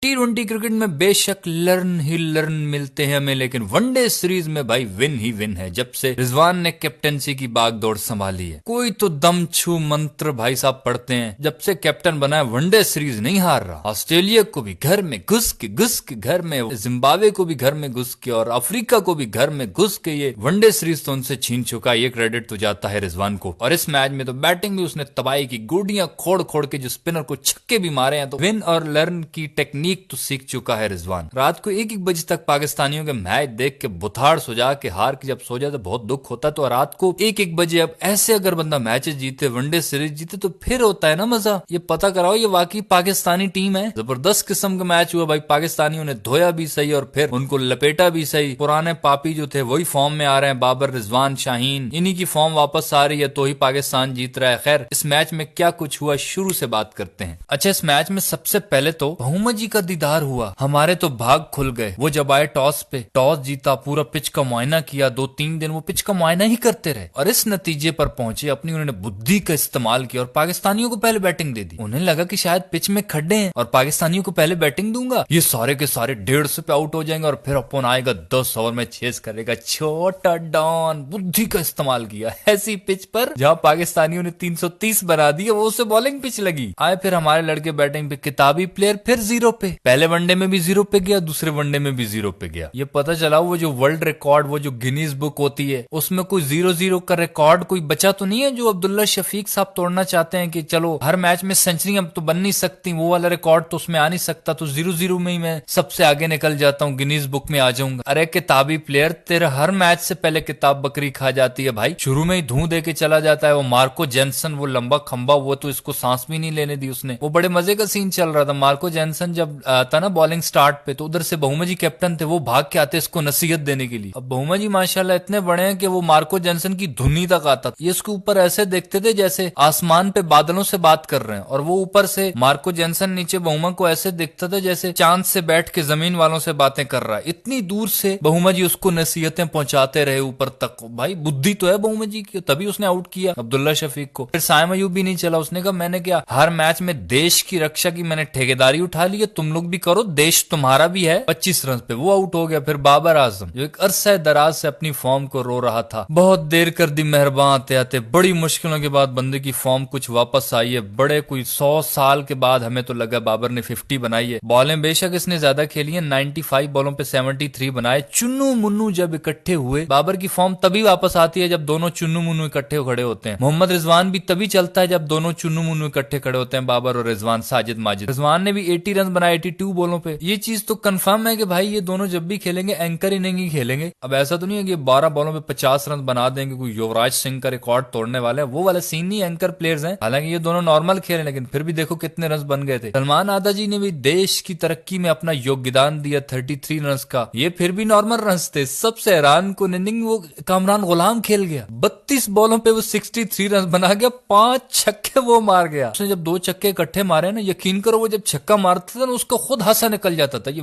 T20 cricket में बेशक learn ही learn मिलते हैं हमें, लेकिन वनडे सीरीज में भाई विन ही विन है। जब से रिजवान ने कैप्टनसी की बागडोर संभाली है, कोई तो दम छू मंत्र भाई साहब पढ़ते हैं। जब से कैप्टन बना है वनडे सीरीज नहीं हार रहा। ऑस्ट्रेलिया को भी घर में घुस के घर में, जिम्बाब्वे को भी घर में घुस के, और अफ्रीका को भी घर में घुस के ये वनडे सीरीज तो उनसे छीन चुका है। ये क्रेडिट तो जाता है रिजवान को। और इस मैच में तो बैटिंग भी उसने तबाही की, गोडियां खोड़ खोड़ के जो स्पिनर को छक्के भी मारे हैं। तो विन और लर्न की टेक्निक तो सीख चुका है रिजवान। रात को 1-1 बजे तक पाकिस्तानियों के मैच देख के बुथाड़ सुजा के हार के जब सो जाए तो बहुत दुख होता। तो रात को 1-1 बजे अब ऐसे अगर बंदा मैचेस जीते, वनडे सीरीज जीते, तो फिर होता है ना मजा। ये पता कराओ ये वाकई पाकिस्तानी टीम है। जबरदस्त किस्म का मैच हुआ भाई। पाकिस्तानियों ने धोया भी सही और फिर उनको लपेटा भी सही। पुराने पापी जो थे वही फॉर्म में आ रहे हैं। बाबर, रिजवान, शाहीन, इन्हीं की फॉर्म वापस आ रही है, तो ही पाकिस्तान जीत रहा है। खैर, इस मैच में क्या कुछ हुआ शुरू से बात करते हैं। अच्छा, इस मैच में सबसे पहले तो बहुमत जी का दीदार हुआ। हमारे तो भाग खुल गए। वो जब आए टॉस पे, टॉस जीता, पूरा पिच का मुआयना किया। 2-3 दिन वो पिच का मुआयना ही करते रहे और इस नतीजे पर पहुंचे। अपनी उन्होंने बुद्धि का इस्तेमाल किया और पाकिस्तानियों को पहले बैटिंग दे दी। उन्हें लगा कि शायद पिच में खड्डे हैं और पाकिस्तानियों को पहले बैटिंग दूंगा, ये सारे के सारे 150 पे आउट हो जाएंगे और फिर अपन आएगा 10 ओवर में चेस करेगा। छोटा डॉन बुद्धि का इस्तेमाल किया ऐसी पिच पर जहां पाकिस्तानियों ने 330 बना दिया, वो उसे बॉलिंग पिच लगी। आए फिर हमारे लड़के बैटिंग पे, किताबी प्लेयर फिर 0 पे। पहले वनडे में भी 0 पे गया, दूसरे वनडे में भी 0 पे गया। ये पता चला वो जो वर्ल्ड रिकॉर्ड, वो जो गिनीज बुक होती है, उसमें कोई 0-0 का रिकॉर्ड कोई बचा तो नहीं है जो अब्दुल्ला शफीक साहब तोड़ना चाहते हैं कि चलो हर मैच में सेंचुरी अब तो बन नहीं सकती, वो वाला रिकॉर्ड तो उसमें आ नहीं सकता, तो 0-0 में ही मैं सबसे आगे निकल जाता हूँ, गिनीज बुक में आ जाऊंगा। अरे किताबी प्लेयर, तेरा हर मैच से पहले किताब बकरी खा जाती है भाई। शुरू में ही धूं दे के चला जाता है। वो मार्को जेनसन, वो लंबा खंबा, वो तो इसको सांस भी नहीं लेने दी उसने। वो बड़े मजे का सीन चल रहा था। मार्को जेनसन जब आता ना बॉलिंग स्टार्ट पे, तो उधर से बहुमत जी कैप्टन थे, वो भाग के आते इसको नसीहत देने के लिए। अब बहुमत जी माशाल्लाह इतने बड़े हैं कि वो मार्को जेनसन की धुनी तक आता था। ये इसके ऊपर ऐसे देखते थे जैसे आसमान पे बादलों से बात कर रहे हैं, और वो ऊपर से मार्को जेनसन नीचे बहुमत को ऐसे दिखता था जैसे चांद से बैठ के जमीन वालों से बातें कर रहा है। इतनी दूर से बहुमत जी उसको नसीहतें पहुंचाते रहे ऊपर तक। भाई बुद्धि तो है बहुमत जी की, तभी उसने आउट किया अब्दुल्ला शफीक को। फिर साइम अयूब भी नहीं चला। उसने कहा मैंने क्या, हर मैच में देश की रक्षा की मैंने ठेकेदारी उठा ली है, तुम लोग भी करो, देश तुम्हारा भी है। 25 रन पे वो आउट हो गया। फिर बाबर आजम जो एक अरसा दराज से अपनी फॉर्म को रो रहा था, बहुत देर कर दी मेहरबान आते आते, बड़ी मुश्किलों के बाद बंदे की फॉर्म कुछ वापस आई है। बड़े कोई 100 साल के बाद हमें तो लगा बाबर ने 50 बनाई है। बॉलें बेशक इसने ज्यादा खेली है, 95 बॉलों पे 73 बनाए। चुन्नू मुन्नू जब इकट्ठे हुए, बाबर की फॉर्म तभी वापस आती है जब दोनों चुन्नू मुन्नू इकट्ठे खड़े होते हैं। मोहम्मद रिजवान भी तभी चलता है जब दोनों चुन्नू मुन्नू इकट्ठे खड़े होते हैं, बाबर और रिजवान, साजिद माजिद। रिजवान ने भी 80 रन बनाए 82 बॉलों पे। ये चीज तो कंफर्म है कि भाई ये दोनों जब भी खेलेंगे एंकर इनिंग ही खेलेंगे। अब ऐसा तो नहीं है कि 12 बॉलों पे 50 रन बना देंगे, कोई युवराज सिंह का रिकॉर्ड तोड़ने वाले हैं, वो वाला सीन नहीं। एंकर प्लेयर्स हैं, हालांकि ये दोनों नॉर्मल खेले, लेकिन फिर भी देखो कितने रन बन गए थे। सलमान आदा जी ने भी देश की तरक्की में अपना योगदान दिया 33 रन का, ये फिर भी नॉर्मल रन थे। सबसे हैरान को इनिंग वो कामरान गुलाम खेल गया, 32 बॉलों पे वो 63 रन बना गया, 5 छक्के वो मार गया। उसने जब 2 छक्के इकट्ठे मारे ना, यकीन करो वो जब छक्का मारता था ना, उसका खुद हंसा निकल जाता था। ये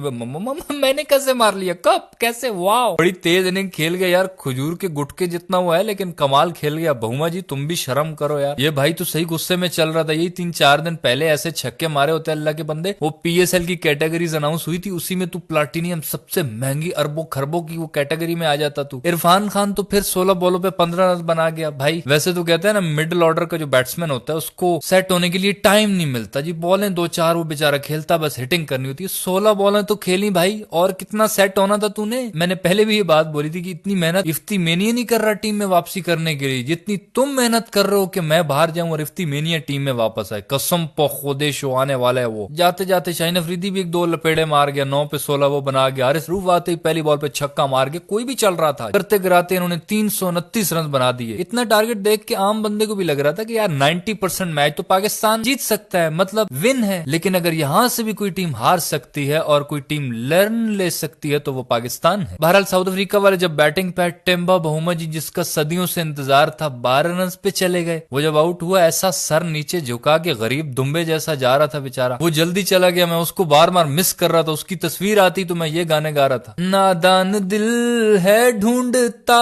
मैंने कैसे मार लिया, कब, कैसे, वाह, बड़ी तेज इनिंग खेल गया यार। खजूर के गुटके जितना हुआ है, लेकिन कमाल खेल गया। बहुमा जी तुम भी शर्म करो यार। ये भाई तो सही गुस्से में चल रहा था। यही 3-4 दिन पहले ऐसे छक्के मारे होते अल्लाह के बंदे। वो PSL की कैटेगरीज अनाउंस हुई थी, उसी में तू प्लाटिनियम सबसे महंगी अरबों खरबों की वो कैटेगरी में आ जाता तू। इरफान खान तो फिर 16 बॉलों पे 15 रन बना गया। भाई वैसे तो कहते हैं ना, मिडिल ऑर्डर का जो बैट्समैन होता है उसको सेट होने के लिए टाइम नहीं मिलता जी। बॉलें 2-4 वो बेचारा खेलता, बस हिटिंग करनी होती है। 16 बॉलें तो खेली भाई, और कितना सेट होना था तूने। मैंने पहले भी ये बात बोली थी कि इतनी मेहनत इफ्ती मेनिया नहीं कर रहा टीम में वापसी करने के लिए, जितनी तुम मेहनत कर रहे हो कि मैं बाहर जाऊं और इफ्ती मेनिया टीम में वापस आए। कसम प खुदे शो आने वाला है वो। जाते जाते शाहीन अफरीदी भी 1-2 लपेड़े मार गया, 9 पे 16 वो बना गया। हारिस रूफ आते ही पहली बॉल पे छक्का मार गया। कोई भी चल रहा था, करते गिराते इन्होंने 329 रन बना दिए। इतना टारगेट देख के आम बंदे को भी लग रहा था कि यार 90% मैच तो पाकिस्तान जीत सकता है, मतलब विन है। लेकिन अगर यहां से भी कोई टीम हार सकती है और कोई टीम लर्न ले सकती है तो वो पाकिस्तान है। बहरहाल साउथ अफ्रीका वाले जब बैटिंग पे टेम्बा बहुमत जी, जिसका सदियों से इंतजार था, 12 रन पे चले गए। वो जब आउट हुआ, ऐसा सर नीचे झुका के गरीब दुम्बे जैसा जा रहा था बेचारा। वो जल्दी चला गया, मैं उसको बार बार मिस कर रहा था। उसकी तस्वीर आती तो मैं ये गाने गा रहा था, नादान दिल है ढूंढता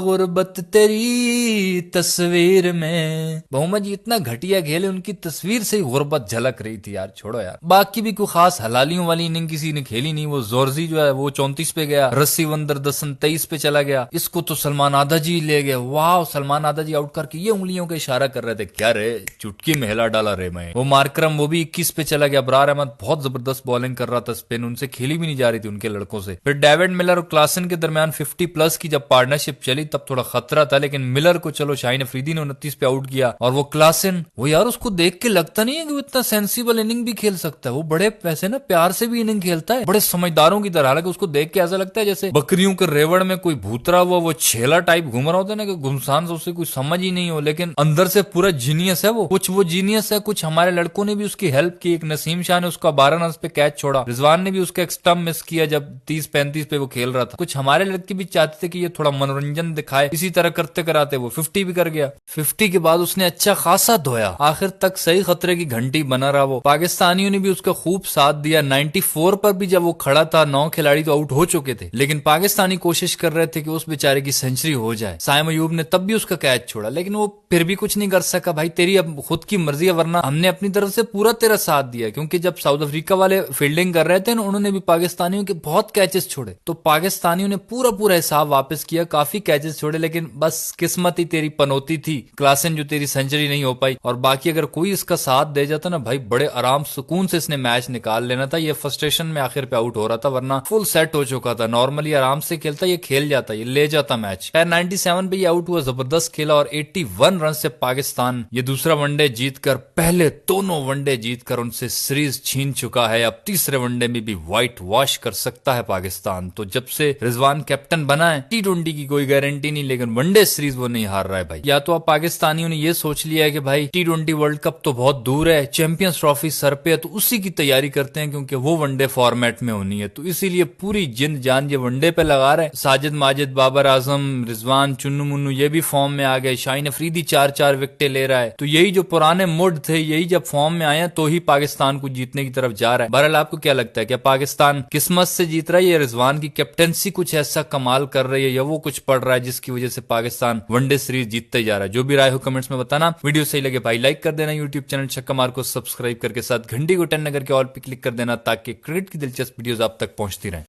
गुर्बत तेरी तस्वीर में। बहुमत जी इतना घटिया खेले, उनकी तस्वीर से ही गुर्बत झलक रही थी यार। छोड़ो यार। बाकी इश्तियाक की भी कोई खास हलालियों वाली इनिंग किसी ने खेली नहीं। वो जोरजी जो है वो 34 पे गया, रस्सी वंदर 23 पे चला गया, इसको तो सलमान आधा जी ले गया। वाह, सलमान आधा जी आउट करके ये उंगलियों का इशारा कर रहे थे, क्या रे चुटकी में हिला डाला रे मैं। वो मार्करम वो भी 21 पे चला गया। अबरार अहमद बहुत जबरदस्त बॉलिंग कर रहा था, स्पिन उनसे खेली भी नहीं जा रही थी उनके लड़कों से। फिर डेविड मिलर और क्लासन के दरमियान 50+ की जब पार्टनरशिप चली तब थोड़ा खतरा था, लेकिन मिलर को चलो शाहीन अफरीदी ने 29 पे आउट किया। और वो क्लासन, वो यार उसको देख के लगता नहीं है कि वो इतना सेंसिबल इनिंग भी खेल सकता है। वो बड़े वैसे ना प्यार से भी इनिंग खेलता है, बड़े समझदारों की तरह। हालांकि उसको देख के ऐसा लगता है जैसे बकरियों के रेवड़ में कोई भूतरा हुआ वो छेला टाइप घूम रहा होता है ना, कि गुमसान से उसे कोई समझ ही नहीं हो, लेकिन अंदर से पूरा जीनियस है वो। कुछ वो जीनियस है, कुछ हमारे लड़कों ने भी उसकी हेल्प की। एक नसीम शाह ने उसका 12 रन पे कैच छोड़ा, रिजवान ने भी उसका एक स्टंप मिस किया जब 30-35 पे वो खेल रहा था। कुछ हमारे लड़के भी चाहते थे कि ये थोड़ा मनोरंजन दिखाए, इसी तरह करते कराते वो 50 भी कर गया। 50 के बाद उसने अच्छा खासा धोया, आखिर तक सही खतरे की घंटी बना रहा वो। पाकिस्तानियों ने भी उसका खूब साथ दिया। 94 पर भी जब वो खड़ा था 9 खिलाड़ी तो आउट हो चुके थे, लेकिन पाकिस्तानी कोशिश कर रहे थे कि उस बेचारे की सेंचुरी हो जाए। साइम अयूब ने तब भी उसका कैच छोड़ा, लेकिन वो फिर भी कुछ नहीं कर सका। भाई तेरी अब खुद की मर्जी है, वरना हमने अपनी तरफ से पूरा तेरा साथ दिया। क्योंकि जब साउथ अफ्रीका वाले फील्डिंग कर रहे थे ना, उन्होंने भी पाकिस्तानियों के बहुत कैचेस छोड़े, तो पाकिस्तानियों ने पूरा पूरा हिसाब वापस किया, काफी कैचेस छोड़े, लेकिन बस किस्मत ही तेरी पनौती थी क्लासन जो तेरी सेंचुरी नहीं हो पाई। और बाकी अगर कोई इसका साथ दे जाता ना भाई, बड़े आराम सुकून से इसने मैच निकाल लेना था। ये फ्रस्ट्रेशन में आखिर पे आउट हो रहा था, वरना फुल सेट हो चुका था। नॉर्मली आराम से खेलता, ये खेल जाता, ये ले जाता मैच। 97 पे ये आउट हुआ, जबरदस्त खेला और 81 रन से पाकिस्तान ये दूसरा वनडे जीतकर, पहले दोनों वनडे जीतकर उनसे सीरीज छीन चुका है। अब तीसरे वनडे में भी व्हाइट वॉश कर सकता है पाकिस्तान। तो जब से रिजवान कैप्टन बना है, T20 की कोई गारंटी नहीं, लेकिन वनडे सीरीज वो नहीं हार रहा है भाई। या तो अब पाकिस्तानियों ने ये सोच लिया है कि भाई T20 वर्ल्ड कप तो बहुत दूर है, चैंपियंस ट्रॉफी सर पे है, तो उसी की तैयारी करते हैं, क्योंकि वो वनडे फॉर्मेट में होनी है। तो इसीलिए पूरी जिंद जान ये वनडे पे लगा रहे हैं। साजिद माजिद, बाबर आजम, रिजवान, चुन्नू मुन्नू ये भी फॉर्म में आ गए। शाहीन अफरीदी 4-4 विकेटें ले रहा है। तो यही जो पुराने मुड थे, यही जब फॉर्म में आए हैं तो ही पाकिस्तान को जीतने की तरफ जा रहा है। बहरहाल आपको क्या लगता है, क्या पाकिस्तान किस्मत से जीत रहा है या रिजवान की कैप्टनसी कुछ ऐसा कमाल कर रही है, या वो कुछ पड़ रहा है जिसकी वजह से पाकिस्तान वनडे सीरीज जीतते जा रहा है? जो भी राय हो कमेंट्स में बताना। वीडियो सही लगे भाई लाइक कर देना, यूट्यूब चैनल छक्का मार को सब्सक्राइब करके साथ घंटी को टन करके ऑल पे क्लिक कर देना, ताकि क्रिकेट की दिलचस्प वीडियोस आप तक पहुंचती रहें।